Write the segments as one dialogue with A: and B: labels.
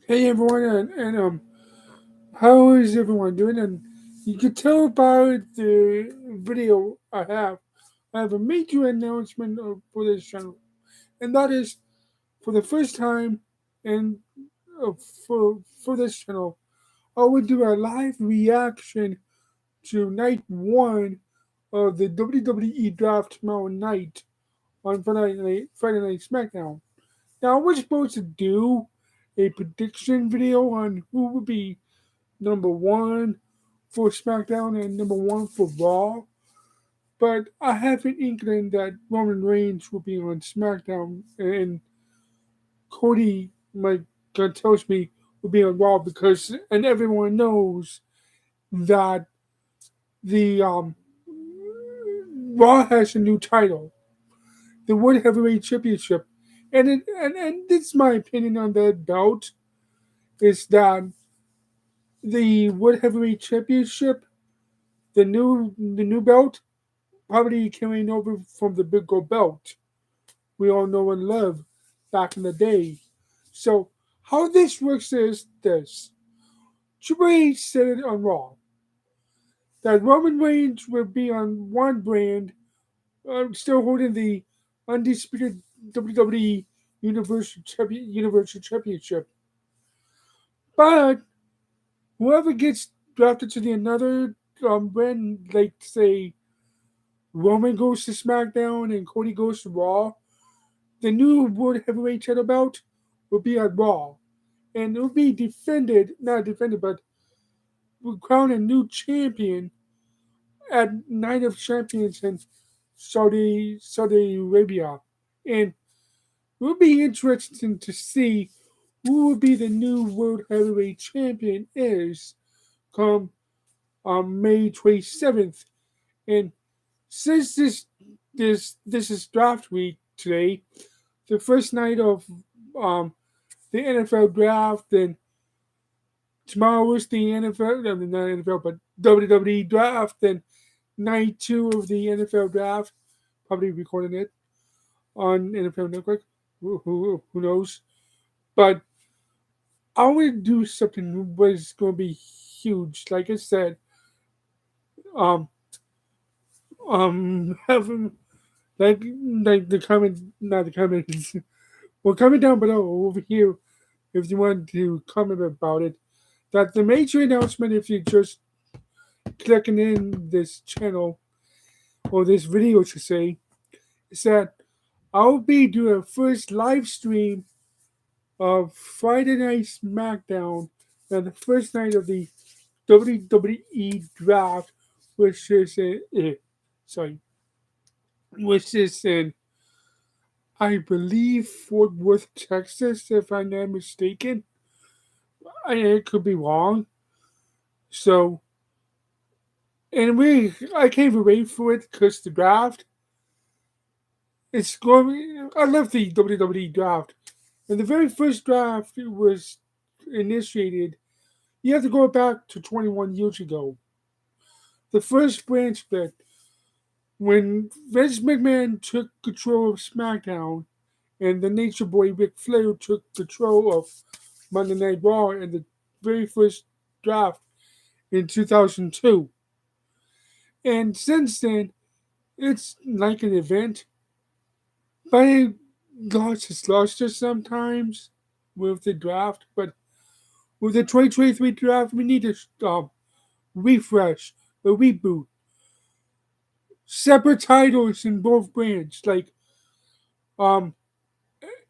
A: Hey everyone, and how is everyone doing? And you can tell by the video I have. I have a major announcement for this channel, and that is for the first time, and uh, for this channel, I will do a live reaction to night one of the WWE Draft tomorrow night on Friday Night SmackDown. Now we're supposed to do a prediction video on who would be number one for SmackDown and number one for Raw. But I have an inkling that Roman Reigns will be on SmackDown and Cody, my gut tells me, will be on Raw because, and everyone knows that the Raw has a new title, the World Heavyweight Championship. And this is my opinion on that belt is that the World Heavyweight Championship, the new belt, probably carrying over from the Big Gold Belt we all know and love back in the day. So how this works is this. Triple H said it on Raw that Roman Reigns will be on one brand, still holding the undisputed WWE Universal Championship. But whoever gets drafted to the another brand, like say Roman goes to SmackDown and Cody goes to Raw, the new World Heavyweight title belt will be on Raw. And it will be defended, not defended, but will crown a new champion at Night of Champions in Saudi Arabia. And it will be interesting to see who will be the new World Heavyweight Champion is come on May 27th. And since this is draft week today, the first night of um, the NFL draft, and tomorrow is the NFL, I mean, not NFL, but WWE draft, and night two of the NFL draft. Probably recording it on NFL Network. Who knows? But I want to do something was going to be huge. Like I said, um, having like the comment, not the comments. Well, comment down below over here if you want to comment about it. That the major announcement, if you just clicking in this channel or this video, to say, is that I'll be doing a first live stream of Friday Night SmackDown and the first night of the WWE Draft, which is sorry, which is in I believe Fort Worth, Texas, if I'm not mistaken. I could be wrong. So, and I can't even wait for it because the draft, it's going. I love the WWE draft. And the very first draft was initiated, you have to go back to 21 years ago. The first branch split, when Vince McMahon took control of SmackDown and the Nature Boy Ric Flair took control of Monday Night Raw in the very first draft in 2002. And since then, it's like an event. But lost its luster sometimes with the draft. But with the 2023 draft, we need a refresh, a reboot. Separate titles in both brands, like um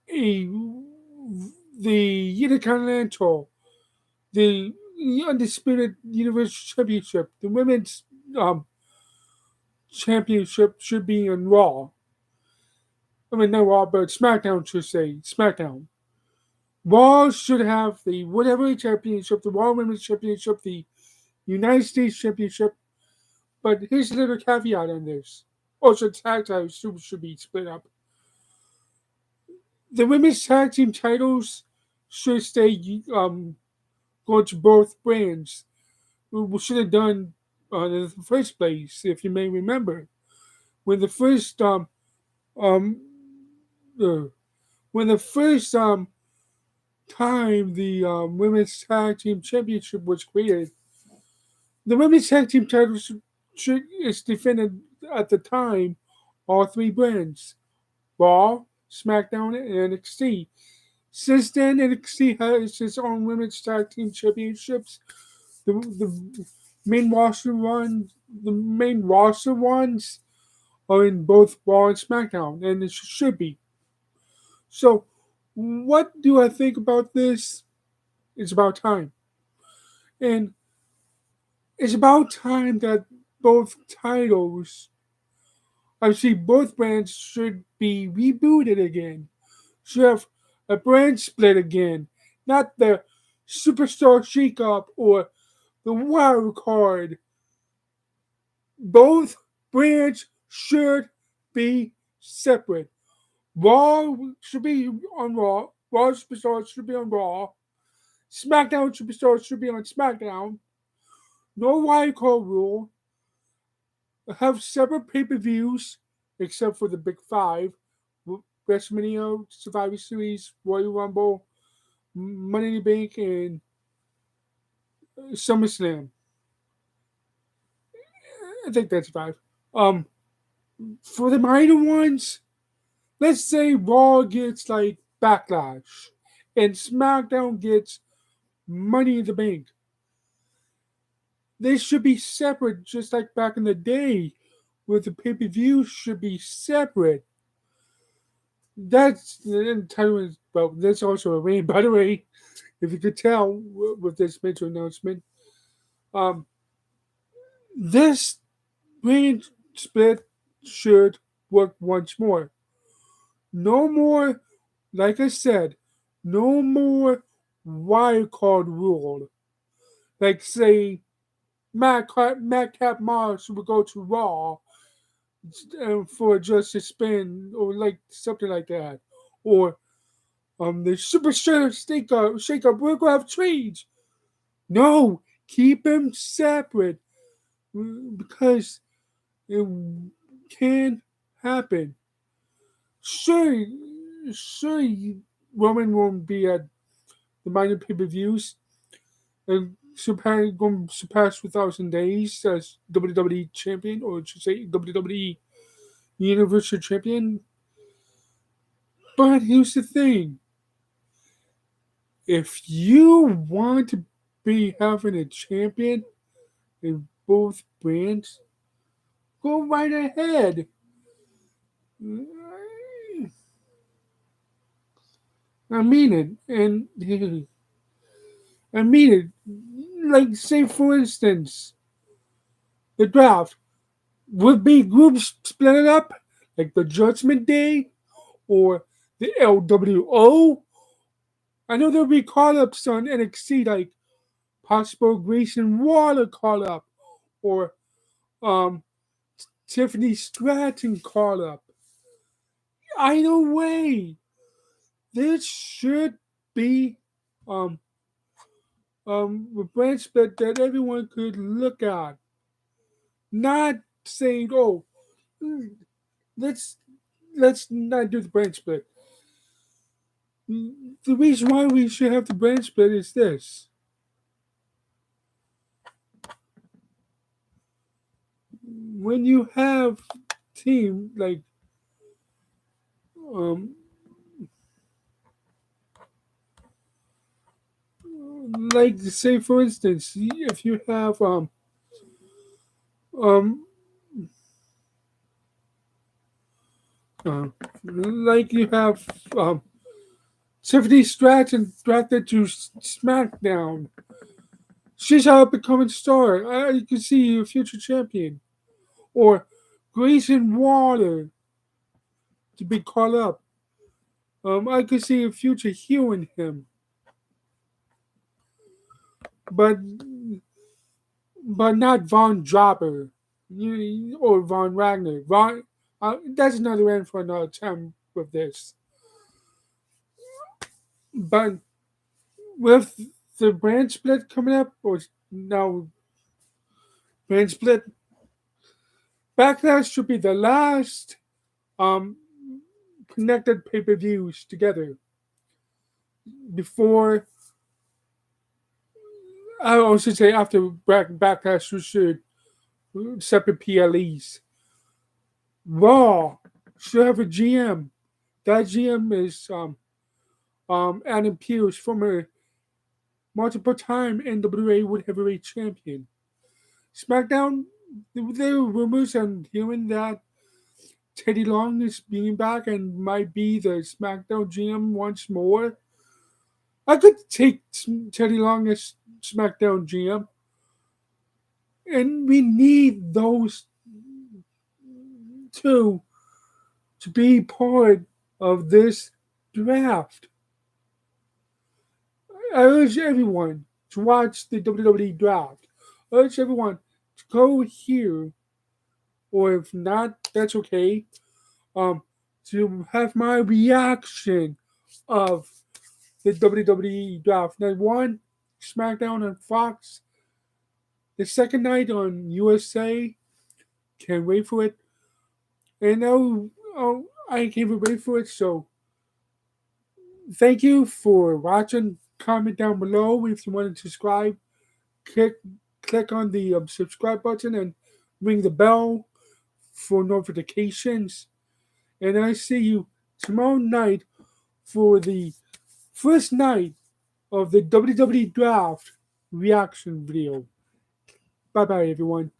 A: a the Intercontinental, the Undisputed Universal Championship, the Women's um Championship should be on Raw. I mean, not Raw, but SmackDown should say SmackDown. Raw should have the whatever championship, the Raw Women's Championship, the United States Championship. But here's a little caveat on this. Also, tag titles should be split up. The women's tag team titles should stay go to both brands. We should have done in the first place, if you may remember, when the first um uh, when the first time the women's tag team championship was created, the women's tag team title is defended at the time all three brands: Raw, SmackDown, and NXT. Since then, NXT has its own women's tag team championships. The main roster ones, the main roster ones, are in both Raw and SmackDown, and it should be. So, what do I think about this? It's about time, and it's about time that both titles, obviously, both brands should be rebooted again. Should have a brand split again, not the superstar shakeup or the wild card. Both brands should be separate. Raw should be on Raw. Raw superstars should be on Raw. SmackDown superstars should be on SmackDown. No wild card rule. Have separate pay-per-views, except for the big five: WrestleMania, Survivor Series, Royal Rumble, Money in the Bank, and SummerSlam. I think that's five. Um, for the minor ones, let's say Raw gets like Backlash, and SmackDown gets Money in the Bank. They should be separate, just like back in the day, where the pay per view should be separate. That's the title. Well, that's also a rain, by the way. If you could tell with this major announcement, um, this brand split should work once more. No more, like I said, no more wild card rule. Like say, Madcap Moss would go to Raw for just a spin, or like something like that, or the Super Shake Up. We're gonna have trades. No, keep them separate because it can happen. Sure, sure, Roman won't be at the minor pay per views and going to surpass 2,000 days as WWE champion, or should say WWE Universal Champion. But here's the thing: if you want to be having a champion in both brands, go right ahead. I mean it, and I mean it. Like, say, for instance, the draft would be groups split up, like the Judgment Day or the LWO. I know there'll be call ups on NXT, like possible Grayson Waller call up or um, Tiffany Stratton call up. Either way, this should be um, a brand split that everyone could look at. Not saying, oh, let's let's not do the brand split. The reason why we should have the brand split is this: when you have team um like say for instance, if you have um uh, like you have Tiffany Stratton drafted to SmackDown. She's how becoming star. You can see a future champion. Or Grayson Waller to be called up. I could see a future heel in him. But not Von Dropper or Von Wagner. That's another end for another time with this. But with the brand split coming up, or now brand split, Backlash should be the last um, connected pay per views together. before, I should say after Backlash, you should separate PLEs. Raw should have a GM. That GM is Adam Pearce, former multiple time NWA World Heavyweight Champion. SmackDown, there were rumors and hearing that Teddy Long is being back and might be the SmackDown GM once more. I could take Teddy Long as SmackDown GM, and we need those two to be part of this draft. I urge everyone to watch the WWE draft. I urge everyone to go here, or if not, that's okay. To have my reaction of the WWE draft. Night one, SmackDown on Fox. The second night on USA. Can't wait for it. And I can't wait for it. So thank you for watching. Comment down below if you want to subscribe. Click click on the subscribe button and ring the bell for notifications. And I see you tomorrow night for the first night of the WWE Draft reaction video. Bye bye, everyone.